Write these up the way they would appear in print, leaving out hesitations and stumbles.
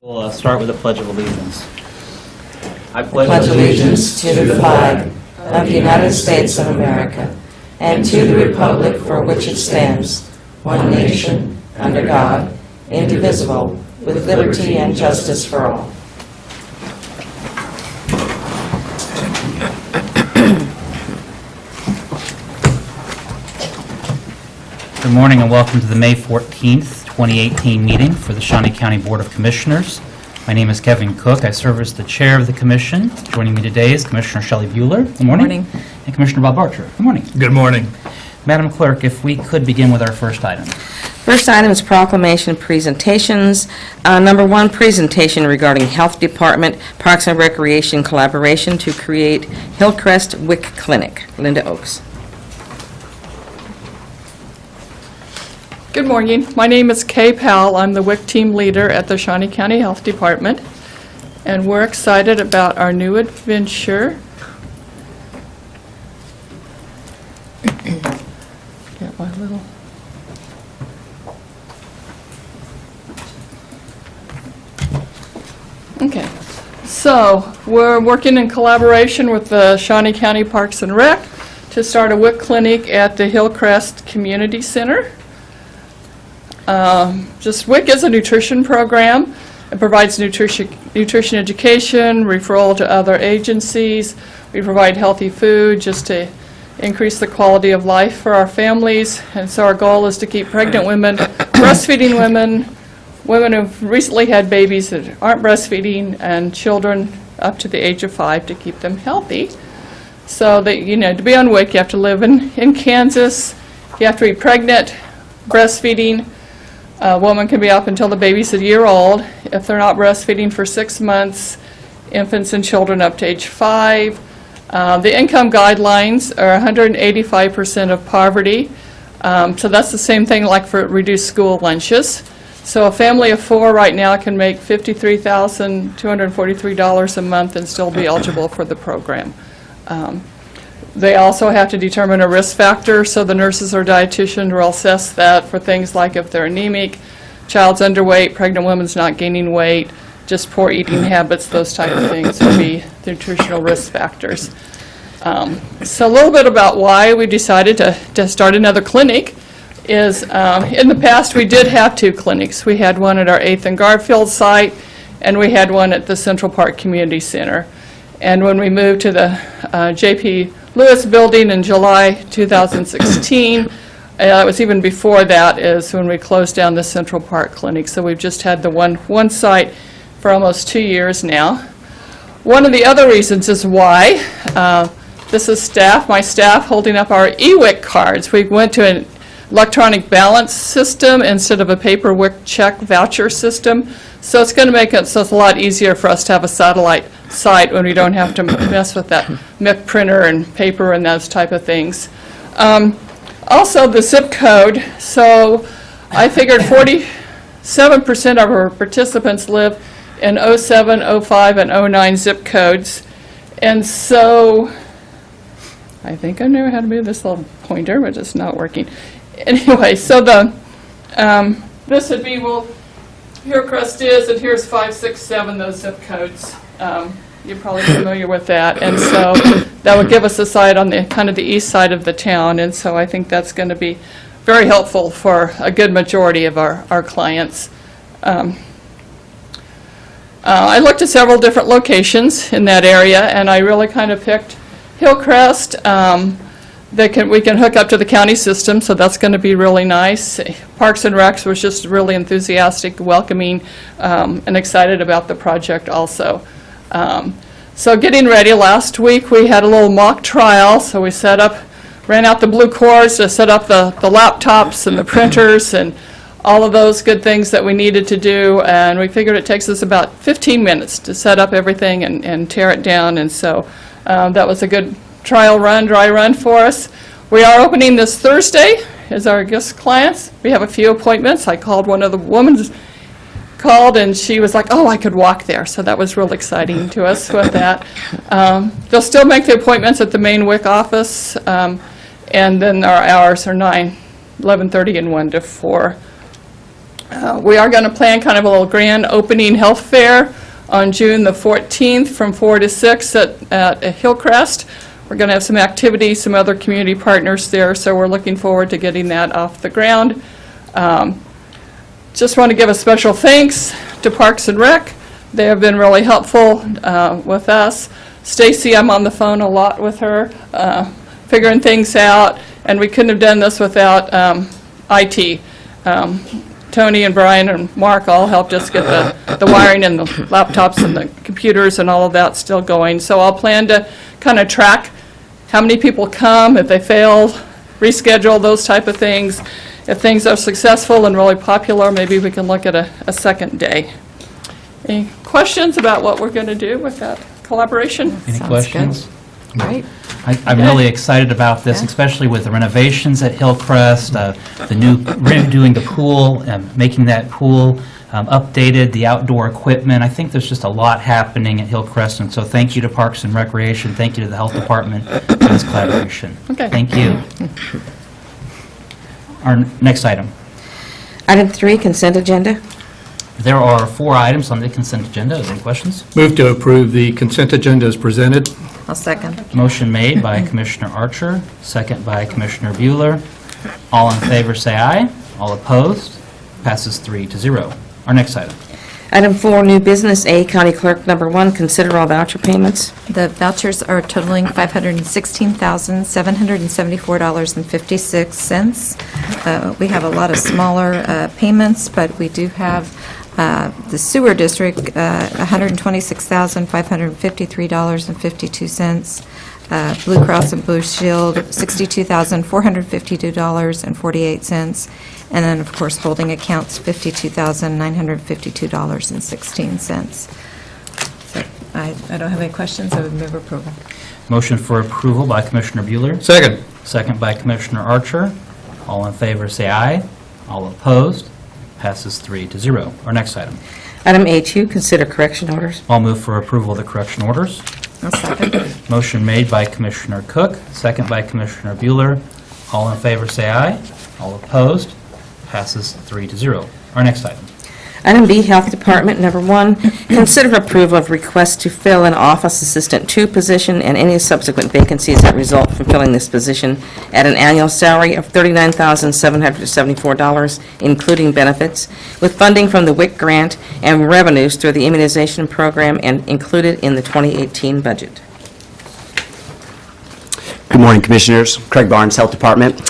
We'll start with the Pledge of Allegiance. I pledge allegiance to the flag of the United States of America and to the republic for which it stands, one nation, under God, indivisible, with liberty and justice for all. Good morning and welcome to the May 14th, 2018 meeting for the Shawnee County Board of Commissioners. My name is Kevin Cook. I serve as the chair of the commission. Joining me today is Commissioner Shelley Bueller. Good morning. Good morning. And Commissioner Bob Archer. Good morning. Good morning. Madam Clerk, if we could begin with our first item. First item is proclamation presentations. Number one, presentation regarding Health Department Parks and Recreation collaboration to create Hillcrest WIC Clinic. Linda Oakes. Good morning. My name is Kay Powell. I'm the WIC team leader at the Shawnee County Health Department, and we're excited about our new adventure. Get my little... Okay, so we're working in collaboration with the Shawnee County Parks and Rec to start a WIC clinic at the Hillcrest Community Center. WIC is a nutrition program. It provides nutrition education, referral to other agencies. We provide healthy food just to increase the quality of life for our families. And so our goal is to keep pregnant women, breastfeeding women, women who've recently had babies that aren't breastfeeding, and children up to the age of 5 to keep them healthy. So that, to be on WIC, you have to live in Kansas. You have to be pregnant, breastfeeding. A woman can be up until the baby's a year old. If they're not breastfeeding for 6 months, infants and children up to age 5. The income guidelines are 185% of poverty. So that's the same thing like for reduced school lunches. So a family of 4 right now can make $53,243 a month and still be eligible for the program. They also have to determine a risk factor, so the nurses or dietitian will assess that for things like if they're anemic, child's underweight, pregnant woman's not gaining weight, just poor eating habits, those type of things would be the nutritional risk factors. So a little bit about why we decided to start another clinic is in the past we did have 2 clinics. We had one at our 8th and Garfield site, and we had one at the Central Park Community Center. And when we moved to the J.P. Lewis building in July 2016, it was even before that is when we closed down the Central Park Clinic. So we've just had the one site for almost 2 years now. One of the other reasons is why, this is my staff holding up our eWIC cards. We went to an electronic balance system instead of a paper WIC check voucher system. So it's going to make it so it's a lot easier for us to have a satellite site when we don't have to mess with that MIC printer and paper and those type of things. Also the zip code. So I figured 47% of our participants live in 07, 05, and 09 zip codes. And so I think I know how to move this little pointer, but it's not working. Anyway, so this would be, Hillcrest is, and here's 5, 6, 7, those zip codes. You're probably familiar with that. And so that would give us a site on the kind of the east side of the town. And so I think that's going to be very helpful for a good majority of our clients. I looked at several different locations in that area, and I really kind of picked Hillcrest. We can hook up to the county system, so that's going to be really nice. Parks and Recs was just really enthusiastic, welcoming, and excited about the project also. So getting ready, last week we had a little mock trial, so we ran out the blue cords to set up the laptops and the printers and all of those good things that we needed to do, and we figured it takes us about 15 minutes to set up everything and tear it down, and so that was a good dry run for us. We are opening this Thursday as our guest clients. We have a few appointments. I called one of the women, and she was like, oh, I could walk there. So that was real exciting to us with that. They'll still make the appointments at the main WIC office, and then our hours are 9, 11:30, and 1 to 4. We are going to plan kind of a little grand opening health fair on June the 14th from 4 to 6 at Hillcrest. We're going to have some activities, some other community partners there, so we're looking forward to getting that off the ground. Just want to give a special thanks to Parks and Rec. They have been really helpful with us. Stacy, I'm on the phone a lot with her, figuring things out, and we couldn't have done this without IT. Tony and Brian and Mark all helped us get the wiring and the laptops and the computers and all of that still going. So I'll plan to kind of track how many people come, if they fail, reschedule, those type of things. If things are successful and really popular, maybe we can look at a second day. Any questions about what we're going to do with that collaboration? Any Sounds questions? Great. I'm really excited about this, especially with the renovations at Hillcrest, the new, redoing the pool, making that pool updated, the outdoor equipment. I think there's just a lot happening at Hillcrest, and so thank you to Parks and Recreation, thank you to the Health Department for this collaboration. Okay. Thank you. Our next item. Item 3, consent agenda. There are 4 items on the consent agenda. Are there any questions? Move to approve the consent agenda as presented. I'll second. Motion made by Commissioner Archer, second by Commissioner Bueller. All in favor, say aye. All opposed? Passes 3-0. Our next item. Item 4, new business. A, County Clerk, number 1, consider all voucher payments. The vouchers are totaling $516,774.56. We have a lot of smaller payments, but we do have the sewer district, $126,553.52. Blue Cross and Blue Shield, $62,452.48. And then, of course, holding accounts, $52,952.16. So I don't have any questions. I would move approval. Motion for approval by Commissioner Bueller, Second. second by Commissioner Archer. All in favor, say aye. All opposed? Passes 3-0. Our next item. Item A2, consider correction orders. I'll move for approval of the correction orders. I'll second. Motion made by Commissioner Cook, second by Commissioner Bueller. All in favor, say aye. All opposed? Passes 3-0. Our next item. Item B, Health Department, number 1, consider approval of request to fill an Office Assistant 2 position and any subsequent vacancies that result from filling this position at an annual salary of $39,774, including benefits, with funding from the WIC grant and revenues through the immunization program and included in the 2018 budget. Good morning, Commissioners. Craig Barnes, Health Department.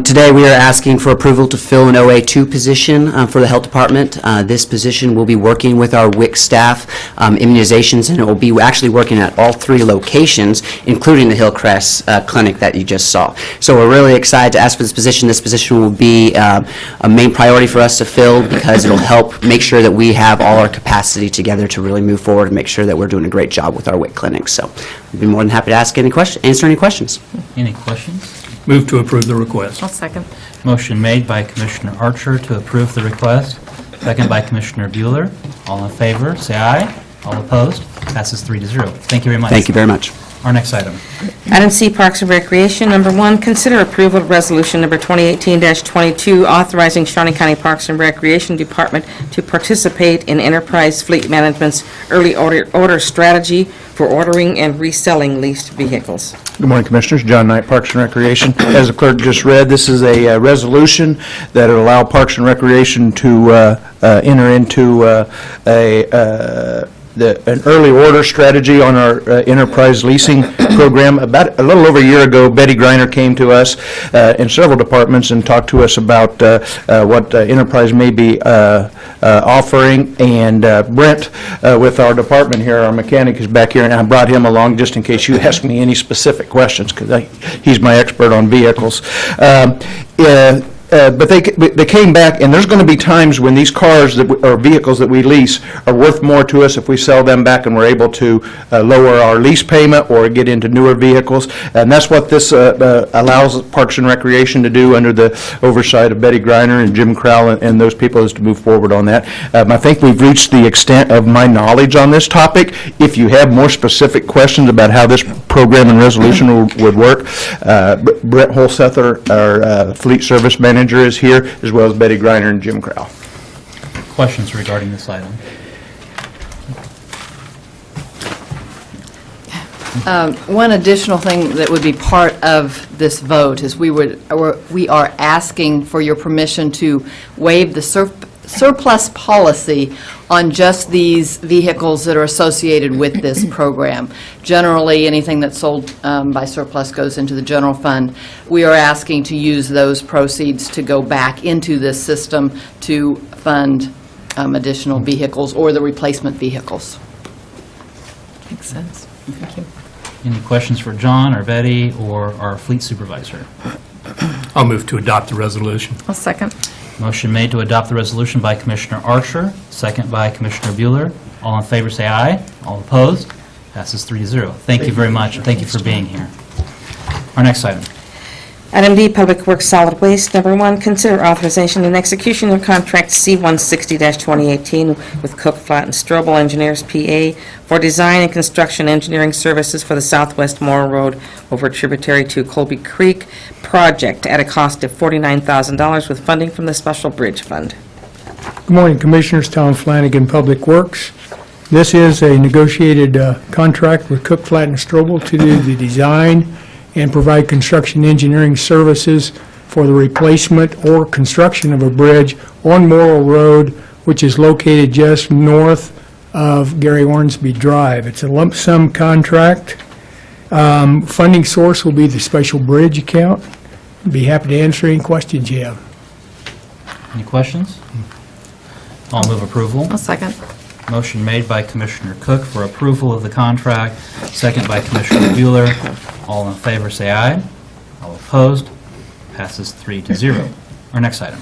Today, we are asking for approval to fill an OA2 position for the Health Department. This position will be working with our WIC staff, immunizations, and it will be actually working at all 3 locations, including the Hillcrest Clinic that you just saw. So we're really excited to ask for this position. This position will be a main priority for us to fill because it'll help make sure that we have all our capacity together to really move forward and make sure that we're doing a great job with our WIC clinics. So I'd be more than happy to answer any questions. Any questions? Move to approve the request. I'll second. Motion made by Commissioner Archer to approve the request, second by Commissioner Bueller. All in favor, say aye. All opposed? Passes 3-0. Thank you very much. Thank you very much. Our next item. Item C, Parks and Recreation, number 1, consider approval of resolution number 2018-22, authorizing Shawnee County Parks and Recreation Department to participate in Enterprise Fleet Management's early order strategy for ordering and reselling leased vehicles. Good morning, Commissioners. John Knight, Parks and Recreation. As the clerk just read, this is a resolution that will allow Parks and Recreation to enter into an early order strategy on our enterprise leasing program. About a little over a year ago, Betty Griner came to us in several departments and talked to us about what enterprise may be offering. And Brent, with our department here, our mechanic, is back here, and I brought him along just in case you ask me any specific questions, because he's my expert on vehicles. But they came back, and there's going to be times when these cars or vehicles that we lease are worth more to us if we sell them back and we're able to lower our lease payment or get into newer vehicles. And that's what this allows Parks and Recreation to do under the oversight of Betty Griner and Jim Crowell and those people, is to move forward on that. I think we've reached the extent of my knowledge on this topic. If you have more specific questions about how this program and resolution would work, Brett Holsether, our fleet service manager, is here, as well as Betty Griner and Jim Crowell. questions regarding this item? One additional thing that would be part of this vote is we are asking for your permission to waive the surplus policy on just these vehicles that are associated with this program. Generally, anything that's sold by surplus goes into the general fund. We are asking to use those proceeds to go back into this system to fund additional vehicles or the replacement vehicles. Makes sense. Thank you. Any questions for John or Betty or our fleet supervisor? I'll move to adopt the resolution. I'll second. Motion made to adopt the resolution by Commissioner Archer, second by Commissioner Bueller. All in favor, say aye. All opposed? Passes 3-0. Thank you very much, and thank you for being here. Our next item. Item D, Public Works Solid Waste. Number 1, consider authorization and execution of contract C-160-2018 with Cook, Flatt, and Strobel Engineers, PA, for design and construction engineering services for the Southwest Morrow Road over tributary to Colby Creek project at a cost of $49,000 with funding from the Special Bridge Fund. Good morning, Commissioners. Tom Flanagan, Public Works. This is a negotiated contract with Cook, Flatt, and Strobel to do the design and provide construction engineering services for the replacement or construction of a bridge on Morrow Road, which is located just north of Gary Ornsby Drive. It's a lump sum contract. Funding source will be the special bridge account. Be happy to answer any questions you have. Any questions? I'll move approval. I'll second. Motion made by Commissioner Cook for approval of the contract, second by Commissioner Bueller. All in favor, say aye. All opposed? Passes 3-0. Our next item.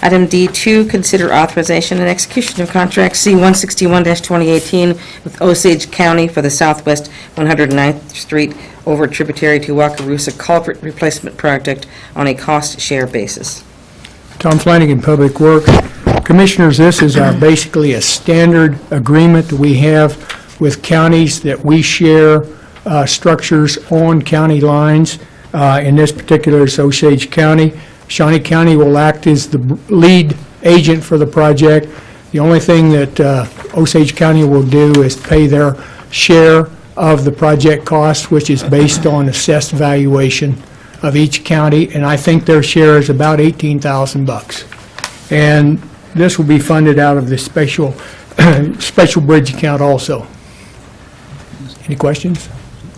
Item D2, consider authorization and execution of contract C-161-2018 with Osage County for the Southwest 109th Street over tributary to Wakarusa Culvert Replacement Project on a cost-share basis. Tom Flanagan, Public Works. Commissioners, this is basically a standard agreement that we have with counties that we share structures on county lines. In this particular, it's Osage County. Shawnee County will act as the lead agent for the project. The only thing that Osage County will do is pay their share of the project cost, which is based on assessed valuation of each county, and I think their share is about $18,000. And this will be funded out of the special bridge account also. Any questions?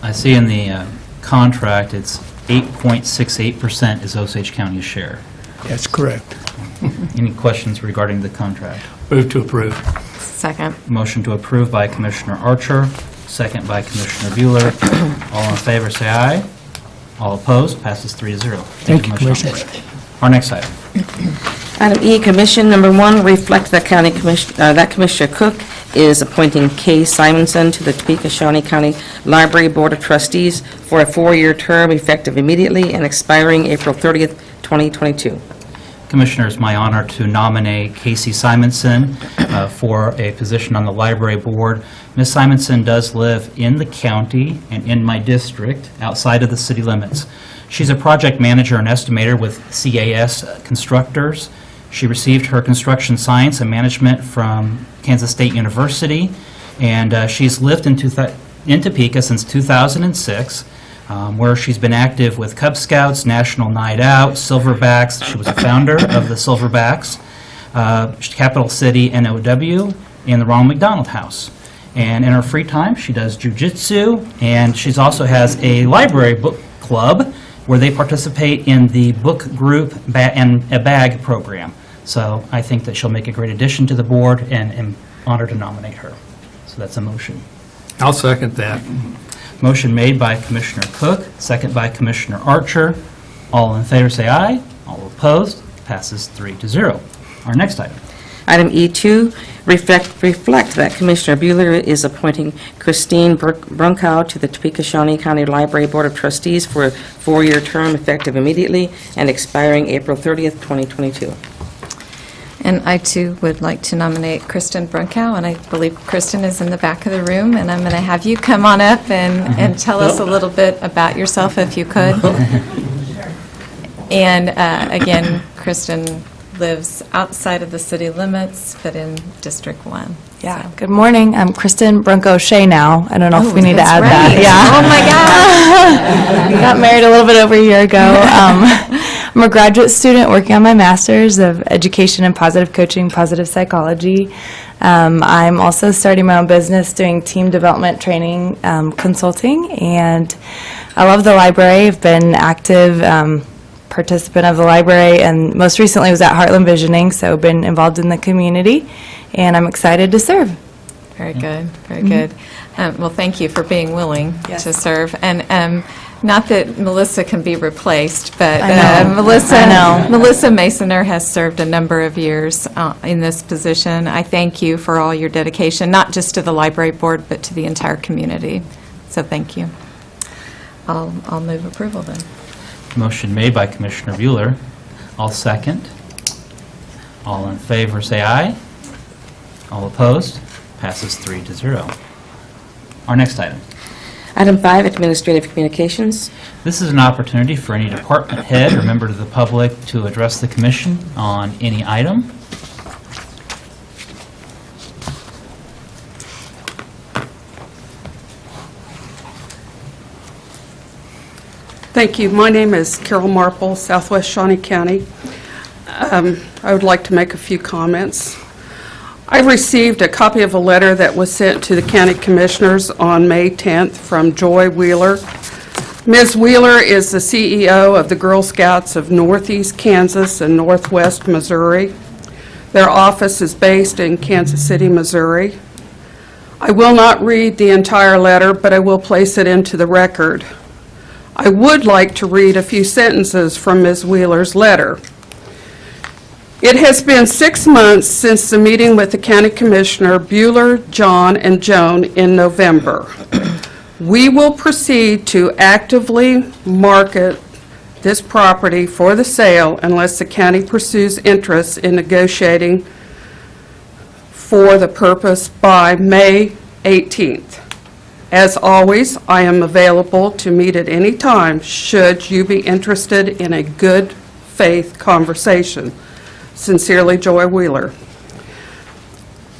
I see in the contract, it's 8.68% is Osage County's share. That's correct. Any questions regarding the contract? Move to approve. Second. Motion to approve by Commissioner Archer, second by Commissioner Bueller. All in favor, say aye. All opposed? Passes 3-0. Thank you, Commissioner. Commissioners. Our next item. Item E, Commission. Number 1, reflect that that Commissioner Cook is appointing Kay Simonson to the Topeka Shawnee County Library Board of Trustees for a 4-year term effective immediately and expiring April 30th, 2022. Commissioner, it's my honor to nominate Casey Simonson for a position on the library board. Ms. Simonson does live in the county and in my district outside of the city limits. She's a project manager and estimator with CAS Constructors. She received her construction science and management from Kansas State University, and she's lived in Topeka since 2006, where she's been active with Cub Scouts, National Night Out, Silverbacks. She was a founder of the Silverbacks, Capital City NOW, and the Ronald McDonald House. And in her free time, she does jujitsu, and she also has a library book club where they participate in the book group and a bag program. So I think that she'll make a great addition to the board, and am honored to nominate her. So that's a motion. I'll second that. Motion made by Commissioner Cook, second by Commissioner Archer. All in favor, say aye. All opposed? Passes 3-0. Our next item. Item E2, reflect that Commissioner Bueller is appointing Christine Brunkow to the Topeka Shawnee County Library Board of Trustees for a 4-year term effective immediately and expiring April 30th, 2022. And I, too, would like to nominate Kristen Brunkow, and I believe Kristen is in the back of the room, and I'm going to have you come on up and tell us a little bit about yourself, if you could. And again, Kristen, lives outside of the city limits, but in District 1. Yeah, good morning. I'm Kristen Brunko-Shea now. I don't know if we need to add That's that. right. Yeah. Oh, my God. We got married a little bit over a year ago. I'm a graduate student working on my master's of education in positive coaching, positive psychology. I'm also starting my own business doing team development training, consulting, and I love the library. I've been active participant of the library, and most recently was at Heartland Visioning, so been involved in the community, and I'm excited to serve. Very good, very good. Well, thank you for being willing Yes. to serve. And not that Melissa can be replaced, but I know. Melissa I know. Melissa Masoner has served a number of years in this position. I thank you for all your dedication, not just to the library board, but to the entire community. So thank you. I'll move approval then. Motion made by Commissioner Bueller. I'll second. All in favor, say aye. All opposed? Passes 3-0. Our next item. Item 5, Administrative Communications. This is an opportunity for any department head or member of the public to address the commission on any item. Thank you. My name is Carol Marple, Southwest Shawnee County. I would like to make a few comments. I received a copy of a letter that was sent to the county commissioners on May 10th from Joy Wheeler. Ms. Wheeler is the CEO of the Girl Scouts of Northeast Kansas and Northwest Missouri. Their office is based in Kansas City, Missouri. I will not read the entire letter, but I will place it into the record. I would like to read a few sentences from Ms. Wheeler's letter. It has been 6 months since the meeting with the County Commissioner Bueller, John, and Joan in November. We will proceed to actively market this property for the sale unless the county pursues interest in negotiating for the purpose by May 18th. As always, I am available to meet at any time should you be interested in a good faith conversation. Sincerely, Joy Wheeler.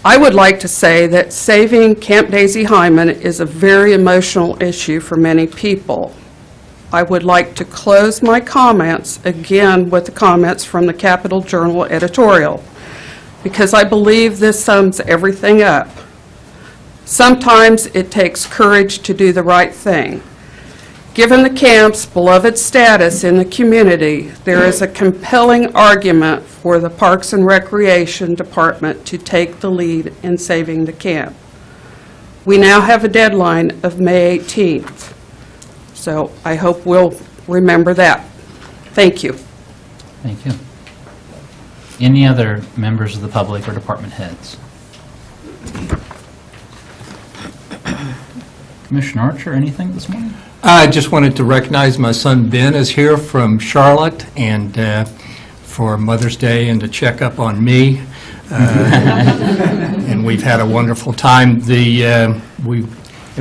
I would like to say that saving Camp Daisy Hyman is a very emotional issue for many people. I would like to close my comments again with the comments from the Capital Journal editorial, because I believe this sums everything up. Sometimes it takes courage to do the right thing. Given the camp's beloved status in the community, there is a compelling argument for the Parks and Recreation Department to take the lead in saving the camp. We now have a deadline of May 18th, so I hope we'll remember that. Thank you. Thank you. Any other members of the public or department heads? Commissioner Archer, anything this morning? I just wanted to recognize my son Ben is here from Charlotte, and for Mother's Day, and to check up on me. And we've had a wonderful time. And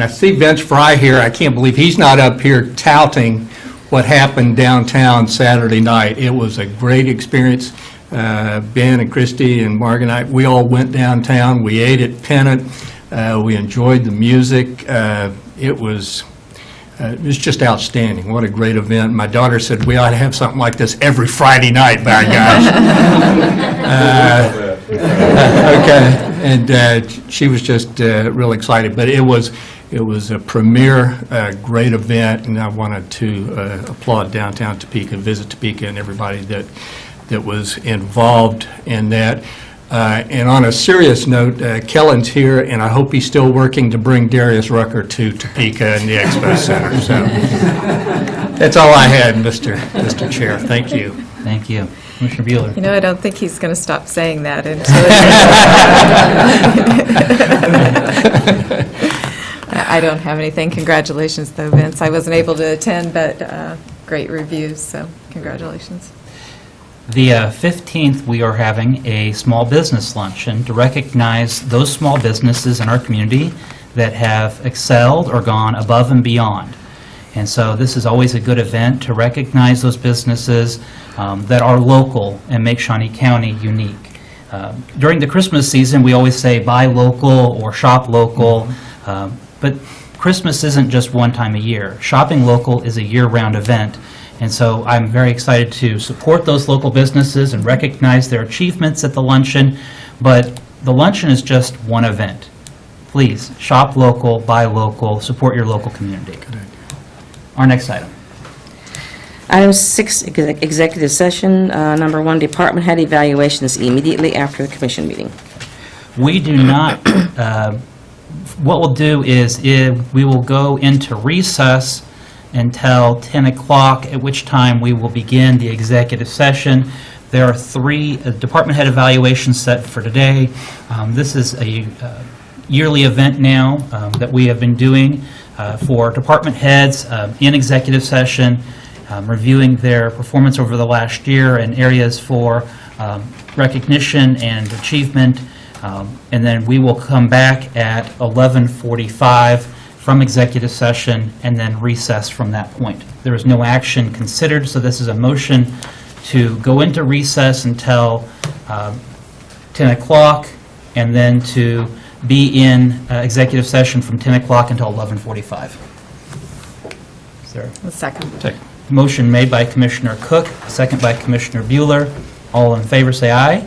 I see Vince Fry here. I can't believe he's not up here touting what happened downtown Saturday night. It was a great experience. Ben and Christy and Mark and I, we all went downtown. We ate at Pennant. We enjoyed the music. It was just outstanding. What a great event. My daughter said we ought to have something like this every Friday night, by gosh. Okay, and she was just real excited. But it was a premier, great event, and I wanted to applaud Downtown Topeka, Visit Topeka, and everybody that was involved in that. And on a serious note, Kellen's here, and I hope he's still working to bring Darius Rucker to Topeka and the Expo Center. So that's all I had, Mr. Chair. Thank you. Thank you. Commissioner Bueller. You know, I don't think he's going to stop saying that I don't have anything. Congratulations, though, Vince. I wasn't able to attend, but great reviews, so congratulations. The 15th, we are having a small business luncheon to recognize those small businesses in our community that have excelled or gone above and beyond. And so this is always a good event to recognize those businesses that are local and make Shawnee County unique. During the Christmas season, we always say buy local or shop local, but Christmas isn't just one time a year. Shopping local is a year-round event, and so I'm very excited to support those local businesses and recognize their achievements at the luncheon, but the luncheon is just one event. Please, shop local, buy local, support your local community. Our next item. Item 6, executive session. Number 1, department head evaluations immediately after the commission meeting. We do not, what we'll do is we will go into recess until 10 o'clock, at which time we will begin the executive session. There are 3 department head evaluations set for today. This is a yearly event now that we have been doing for department heads in executive session, reviewing their performance over the last year and areas for recognition and achievement. And then we will come back at 11:45 from executive session and then recess from that point. There is no action considered, so this is a motion to go into recess until 10 o'clock and then to be in executive session from 10 o'clock until 11:45. Is there A second. motion made by Commissioner Cook, second by Commissioner Bueller? All in favor, say aye.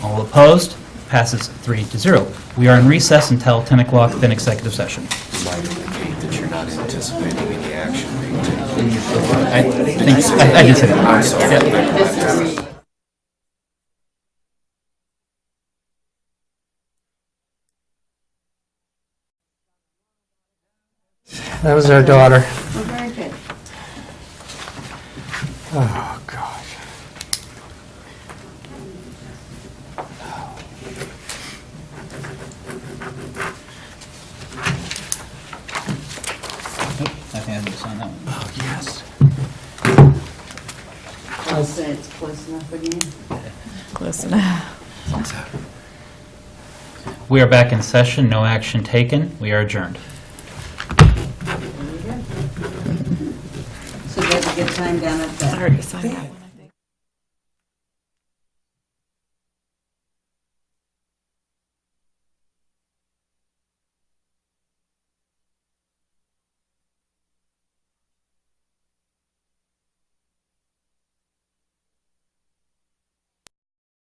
All opposed? Passes 3-0. We are in recess until 10 o'clock, then executive session. That you're not anticipating any action being taken. I did say that. Yep. That was our daughter. Very good. Oh, gosh. I think I need to sign that one. Oh, yes. I'll say it's close enough again. Listen. We are back in session, no action taken. We are adjourned. So there's a good time down at the... I already signed that one.